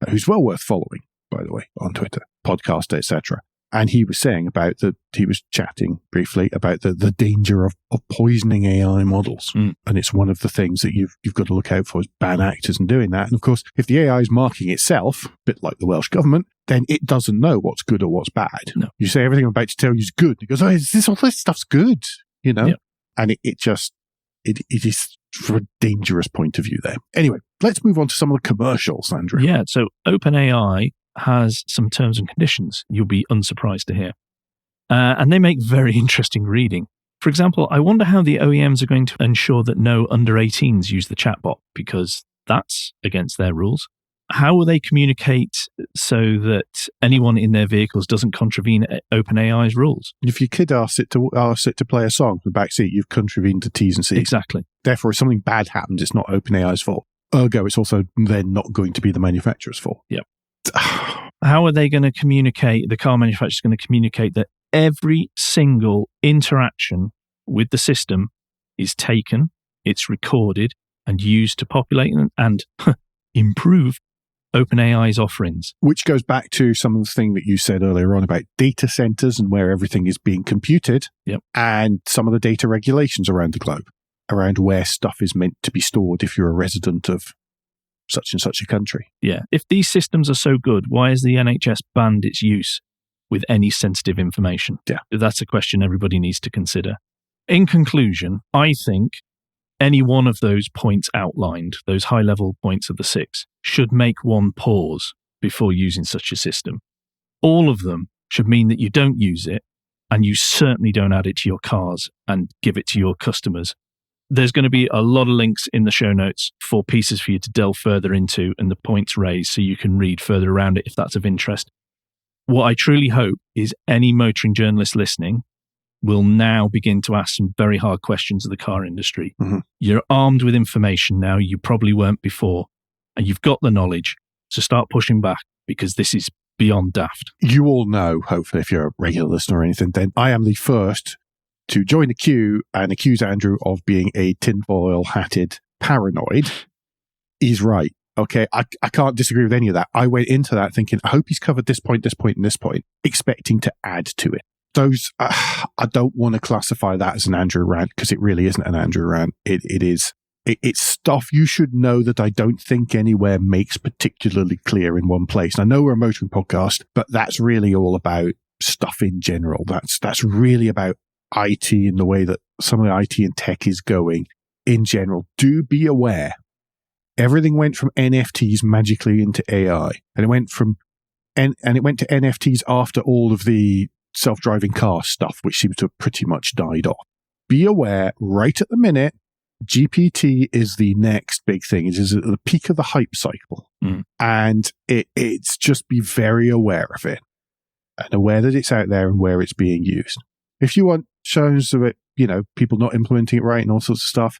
who's well worth following, by the way, on Twitter, podcast, etc. And he was saying about that, he was chatting briefly about the danger of poisoning AI models. And it's one of the things that you've got to look out for as bad actors in doing that. And of course, if the AI is marking itself, a bit like the Welsh government, then it doesn't know what's good or what's bad. No. You say everything I'm about to tell you is good. It goes, oh, all this stuff's good, you know? Yep. And it is from a dangerous point of view there. Anyway, let's move on to some of the commercials, Andrew. Yeah, so OpenAI has some terms and conditions you'll be unsurprised to hear. And they make very interesting reading. For example, I wonder how the OEMs are going to ensure that no under 18s use the chatbot, because that's against their rules. how will they communicate so that anyone in their vehicles doesn't contravene OpenAI's rules? If your kid asks it to play a song in the back seat, you've contravened the T's and C's. Exactly. Therefore, if something bad happens, it's not OpenAI's fault. Ergo, it's also then not going to be the manufacturer's fault. Yep. How are they going to communicate, the car manufacturer's going to communicate that every single interaction with the system is taken, it's recorded, and used to populate and improve OpenAI's offerings? Which goes back to some of the thing that you said earlier on about data centers and where everything is being computed, and some of the data regulations around the globe, around where stuff is meant to be stored if you're a resident of such and such a country. Yeah. If these systems are so good, why has the NHS banned its use with any sensitive information? Yeah. That's a question everybody needs to consider. In conclusion, I think any one of those points outlined, those high-level points of the 6, should make one pause before using such a system. All of them should mean that you don't use it, and you certainly don't add it to your cars and give it to your customers. There's going to be a lot of links in the show notes for pieces for you to delve further into and the points raised so you can read further around it if that's of interest. What I truly hope is any motoring journalist listening will now begin to ask some very hard questions of the car industry. Mm-hmm. You're armed with information now you probably weren't before, and you've got the knowledge, so start pushing back because this is beyond daft. You all know, hopefully, if you're a regular listener or anything, then I am the first to join the queue and accuse Andrew of being a tinfoil-hatted paranoid. He's right. Okay, I can't disagree with any of that. I went into that thinking, I hope he's covered this point, and this point, expecting to add to it. Those, I don't want to classify that as an Andrew rant because it really isn't an Andrew rant. It's stuff you should know that I don't think anywhere makes particularly clear in one place. And I know we're a motoring podcast, but that's really all about stuff in general. That's really about IT and the way that some of the IT and tech is going in general. Do be aware. Everything went from NFTs magically into AI, and it went to NFTs after all of the self-driving car stuff, which seems to have pretty much died off. Be aware, right at the minute, GPT is the next big thing. It is at the peak of the hype cycle, and it's just be very aware of it and aware that it's out there and where it's being used. If you want shows of it, people not implementing it right and all sorts of stuff,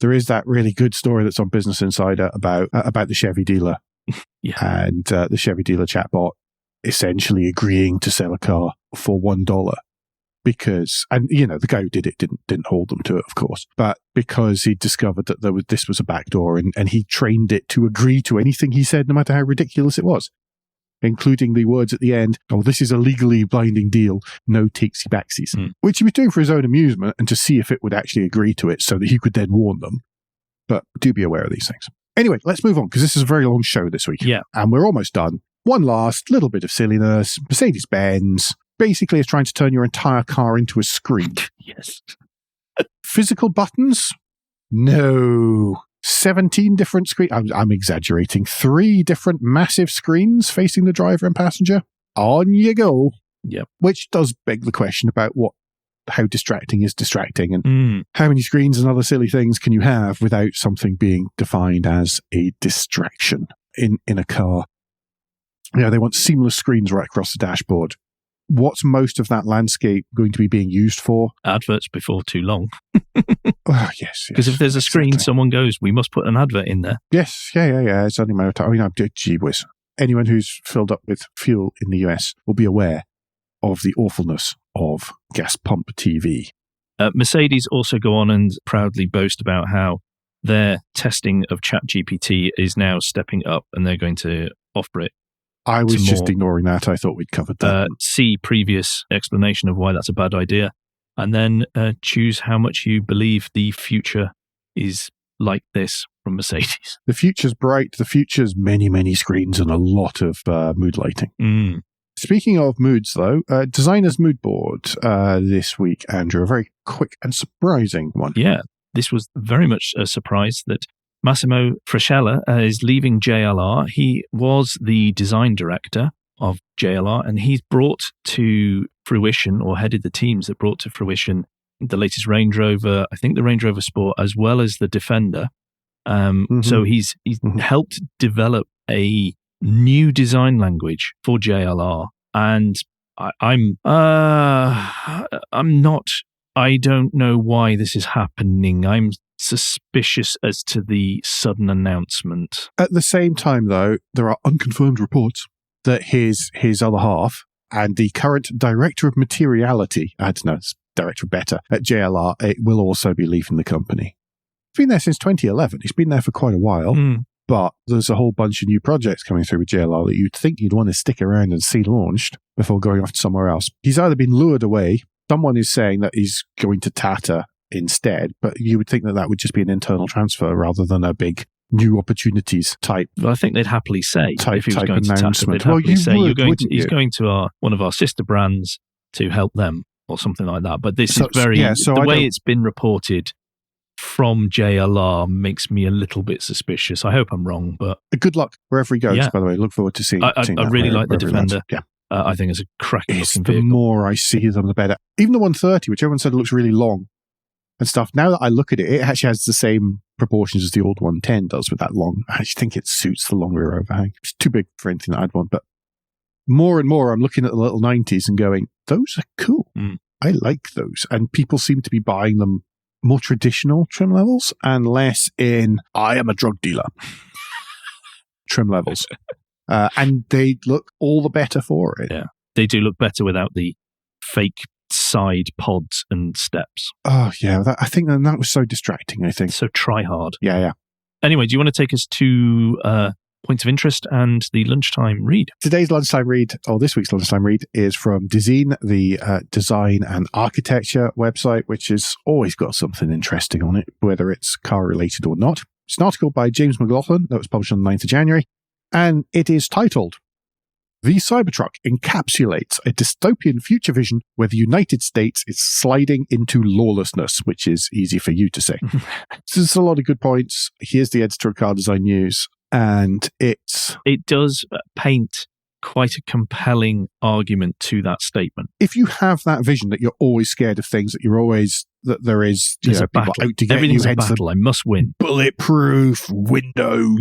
there is that really good story that's on Business Insider about the Chevy dealer and the Chevy dealer chatbot essentially agreeing to sell a car for $1 because, and the guy who did it didn't hold them to it, of course, but because he discovered that this was a backdoor and he trained it to agree to anything he said, no matter how ridiculous it was, including the words at the end, "Oh, this is a legally binding deal, no takesy backsies," which he was doing for his own amusement and to see if it would actually agree to it so that he could then warn them. But do be aware of these things. Anyway, let's move on because this is a very long show this week. Yeah. And we're almost done. One last little bit of silliness. Mercedes-Benz basically is trying to turn your entire car into a screen. Yes. Physical buttons? No. 17 different screens. I'm exaggerating. 3 different massive screens facing the driver and passenger. On you go. Yep. Which does beg the question about how distracting is distracting and how many screens and other silly things can you have without something being defined as a distraction in a car. They want seamless screens right across the dashboard. What's most of that landscape going to be being used for? Adverts before too long. Yes. Because if there's a screen, exactly. Someone goes, we must put an advert in there. Yes. Yeah. It's only a matter of time. Gee whiz. Anyone who's filled up with fuel in the US will be aware of the awfulness of gas pump TV. Mercedes also go on and proudly boast about how their testing of ChatGPT is now stepping up and they're going to offer it. I was just ignoring that. I thought we'd covered that. See previous explanation of why that's a bad idea, and then choose how much you believe the future is like this from Mercedes. The future's bright. The future's many, many screens and a lot of mood lighting. Speaking of moods, though, Designer's Mood Board this week, Andrew, a very quick and surprising one. Yeah, this was very much a surprise that Massimo Frisella is leaving JLR. He was the design director of JLR, and he's brought to fruition, or headed the teams that brought to fruition, the latest Range Rover, I think the Range Rover Sport, as well as the Defender. So he's helped develop a new design language for JLR, and I don't know why this is happening. I'm suspicious as to the sudden announcement. At the same time, though, there are unconfirmed reports that his other half and the current director of materiality, I don't know, director of better at JLR, it will also be leaving the company. He's been there since 2011. He's been there for quite a while, but there's a whole bunch of new projects coming through with JLR that you'd think you'd want to stick around and see launched before going off to somewhere else. He's either been lured away, someone is saying that he's going to Tata instead, but you would think that that would just be an internal transfer rather than a big new opportunities type. Well, I think they'd happily say if he was going to Tata, they'd well, happily say he's going to one of our sister brands to help them or something like that. But this is the way it's been reported from JLR makes me a little bit suspicious. I hope I'm wrong, but good luck wherever he goes. By the way, look forward to seeing. I really like the Defender. Yeah. I think it's a cracking looking the vehicle. more I see them, the better. Even the 130, which everyone said looks really long and stuff. Now that I look at it, it actually has the same proportions as the old 110 does with that long. I actually think it suits the long rear overhang. It's too big for anything that I'd want, but more and more I'm looking at the little 90s and going, those are cool. I like those. And people seem to be buying them more traditional trim levels and less in, I am a drug dealer trim levels. And they look all the better for it. Yeah, they do look better without the fake side pods and steps. Oh, yeah. I think that was so distracting, I think. So try hard. Yeah. Anyway, do you want to take us to points of interest and the lunchtime read? Today's lunchtime read, or this week's lunchtime read, is from Design, the design and architecture website, which has always got something interesting on it, whether it's car-related or not. It's an article by James McLaughlin that was published on the 9th of January, and it is titled, The Cybertruck Encapsulates a Dystopian Future Vision Where the United States is Sliding into Lawlessness, which is easy for you to say. So there's a lot of good points. Here's the editor of Car Design News, and it does paint quite a compelling argument to that statement. If you have that vision that you're always scared of things, that there is There's a people battle. out to get Everything's you, a battle. I must win. Bulletproof window,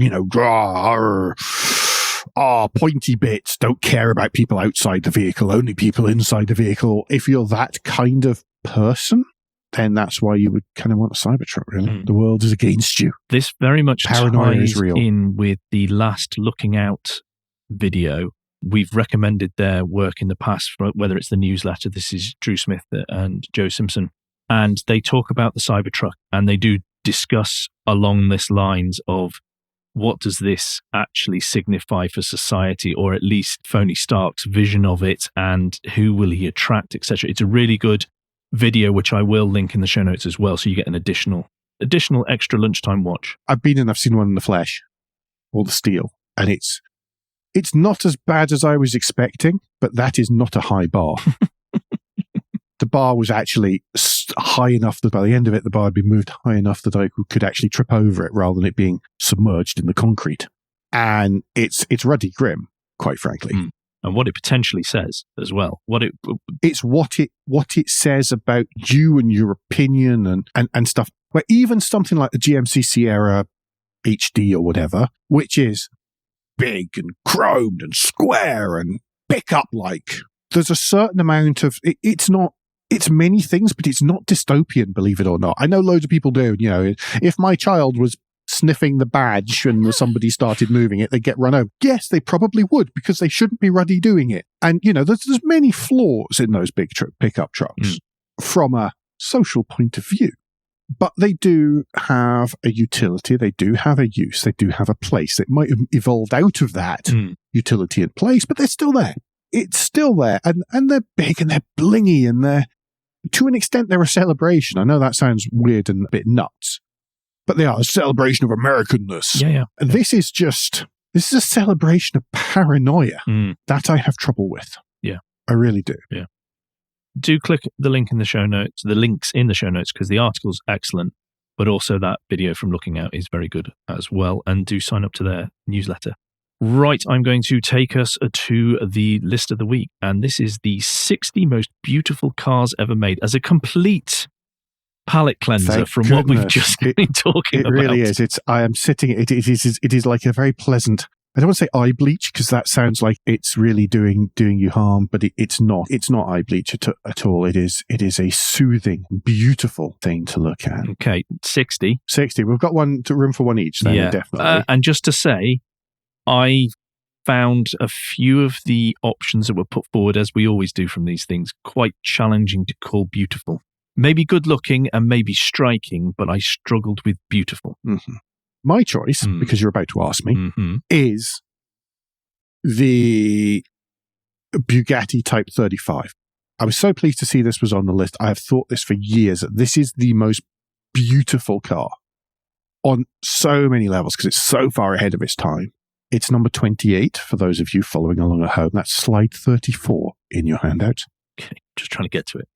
pointy bits, don't care about people outside the vehicle, only people inside the vehicle. If you're that kind of person, then that's why you would kind of want a Cybertruck, really. The world is against you. This very much Paranoia ties is real. in with the last Looking Out video. We've recommended their work in the past, whether it's the newsletter. This is Drew Smith and Joe Simpson. And they talk about the Cybertruck, and they do discuss along this lines of what does this actually signify for society, or at least Tony Stark's vision of it, and who will he attract, etc. It's a really good video, which I will link in the show notes as well, so you get an additional extra lunchtime watch. I've seen one in the flesh, or the steel, and it's not as bad as I was expecting, but that is not a high bar. The bar was actually high enough that by the end of it, the bar had been moved high enough that I could actually trip over it rather than it being submerged in the concrete. And it's ruddy grim, quite frankly. And what it potentially says as well. It's what it says about you and your opinion and stuff. Where even something like the GMC Sierra HD or whatever, which is big and chromed and square and pickup-like, there's a certain amount of it's many things, but it's not dystopian, believe it or not. I know loads of people do. If my child was sniffing the badge and somebody started moving it, they'd get run over. Yes, they probably would, because they shouldn't be ruddy doing it. And, there's many flaws in those big pickup trucks from a social point of view. But they do have a utility. They do have a use. They do have a place. It might have evolved out of that utility and place, but they're still there. It's still there. And they're big and they're blingy and to an extent, they're a celebration. I know that sounds weird and a bit nuts, but they are a celebration of Americanness. Yeah. And this is a celebration of paranoia that I have trouble with. Yeah. I really do. Yeah. Do click the links in the show notes, because the article's excellent, but also that video from Looking Out is very good as well. And do sign up to their newsletter. Right, I'm going to take us to the list of the week, and this is the 60 most beautiful cars ever made as a complete palate cleanser from what we've just been talking about. It really is. I am sitting. It is like a very pleasant I don't want to say eye bleach because that sounds like it's really doing you harm, but it's not. It's not eye bleach at all. It is a soothing, beautiful thing to look at. Okay, 60. 60. We've got room for one each then, definitely. And just to say, I found a few of the options that were put forward, as we always do from these things, quite challenging to call beautiful. Maybe good looking and maybe striking, but I struggled with beautiful. Mm-hmm. My choice, because you're about to ask me, is the Bugatti Type 35. I was so pleased to see this was on the list. I have thought this for years, that this is the most beautiful car on so many levels because it's so far ahead of its time. It's number 28 for those of you following along at home. That's slide 34 in your handout. Okay, just trying to get to it.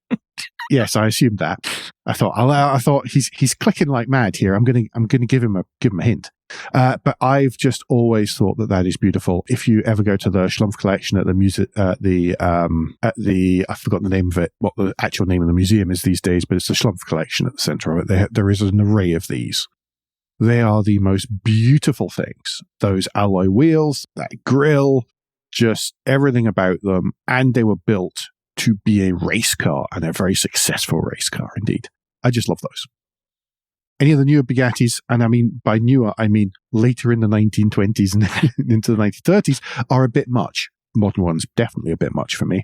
Yes, I assumed that. I thought he's clicking like mad here. I'm going to give him a hint. But I've just always thought that is beautiful. If you ever go to the Schlumpf collection at the I've forgotten the name of it, what the actual name of the museum is these days, but it's the Schlumpf collection at the center of it. There is an array of these. They are the most beautiful things. Those alloy wheels, that grille, just everything about them, and they were built to be a race car, and a very successful race car indeed. I just love those. Any of the newer Bugattis, and I mean by newer, I mean later in the 1920s and into the 1930s, are a bit much. Modern ones, definitely a bit much for me.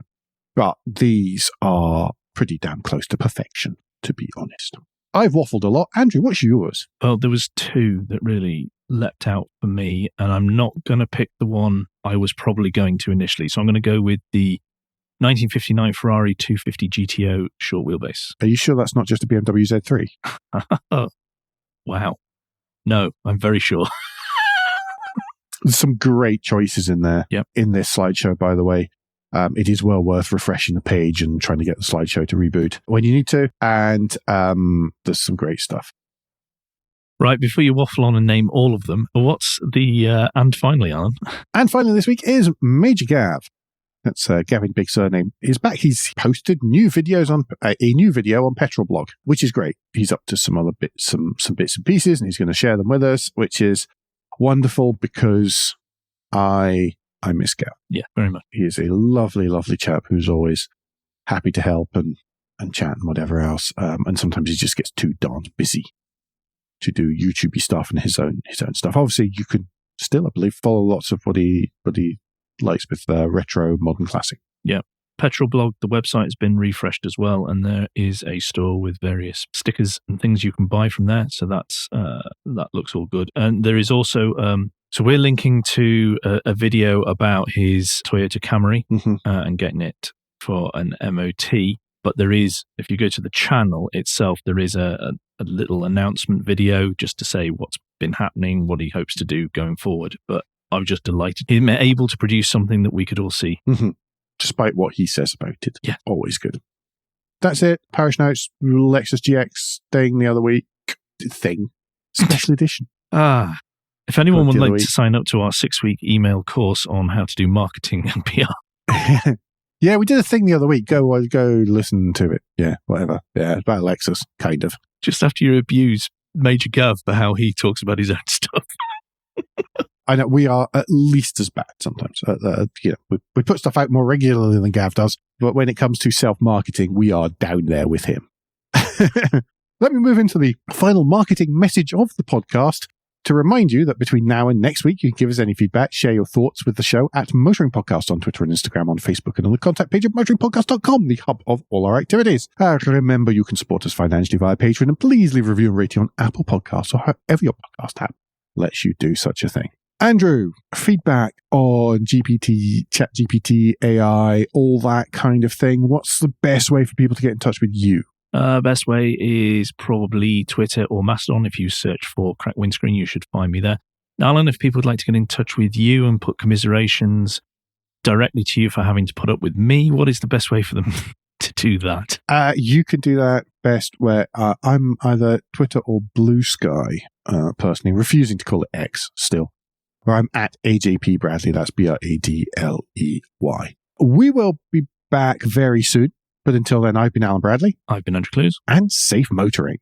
But these are pretty damn close to perfection, to be honest. I've waffled a lot. Andrew, what's yours? Well, there was two that really leapt out for me, and I'm not going to pick the one I was probably going to initially. So I'm going to go with the 1959 Ferrari 250 GTO short wheelbase. Are you sure that's not just a BMW Z3? Oh, wow. No, I'm very sure. There's some great choices in there in this slideshow, by the way. It is well worth refreshing the page and trying to get the slideshow to reboot when you need to. And there's some great stuff. Right, before you waffle on and name all of them, what's the and finally, Alan? And finally this week is Major Gav. That's Gavin Big Surname. He's back. He's posted new videos on a new video on Petrol Blog, which is great. He's up to some other bits, some bits and pieces, and he's going to share them with us, which is wonderful because I miss Gav. Yeah, very much. He is a lovely, lovely chap who's always happy to help and chat and whatever else. And sometimes he just gets too darn busy to do YouTubey stuff and his own stuff. Obviously, you can still, I believe, follow lots of what he likes with retro modern classic. Yeah. Petrol Blog, the website has been refreshed as well, and there is a store with various stickers and things you can buy from there. So that's that looks all good. And there is also so we're linking to a video about his Toyota Camry and getting it for an MOT. But there is, if you go to the channel itself, there is a little announcement video just to say what's been happening, what he hopes to do going forward. But I was just delighted he's able to produce something that we could all see. Despite what he says about it. Yeah. Always good. That's it. Parish Notes, Lexus GX thing the other week. Special edition. If anyone would like to sign up to our 6-week email course on how to do marketing and PR. Yeah, we did a thing the other week. Go listen to it. Yeah, whatever. Yeah, about Lexus, kind of. Just after you abuse Major Gav for how he talks about his own stuff. I know we are at least as bad sometimes. We put stuff out more regularly than Gav does, but when it comes to self-marketing, we are down there with him. Let me move into the final marketing message of the podcast to remind you that between now and next week, you can give us any feedback, share your thoughts with the show at Motoring Podcast on Twitter and Instagram, on Facebook, and on the contact page at motoringpodcast.com, the hub of all our activities. Remember, you can support us financially via Patreon, and please leave a review and rating on Apple Podcasts or however your podcast app lets you do such a thing. Andrew, feedback on GPT, ChatGPT, AI, all that kind of thing. What's the best way for people to get in touch with you? Best way is probably Twitter or Mastodon. If you search for Crack Windscreen, you should find me there. Alan, if people would like to get in touch with you and put commiserations directly to you for having to put up with me, what is the best way for them to do that? You can do that best where I'm either Twitter or Blue Sky, personally, refusing to call it X still, where I'm at AJP Bradley. That's BRADLEY. We will be back very soon. But until then, I've been Alan Bradley. I've been Andrew Clues. And safe motoring.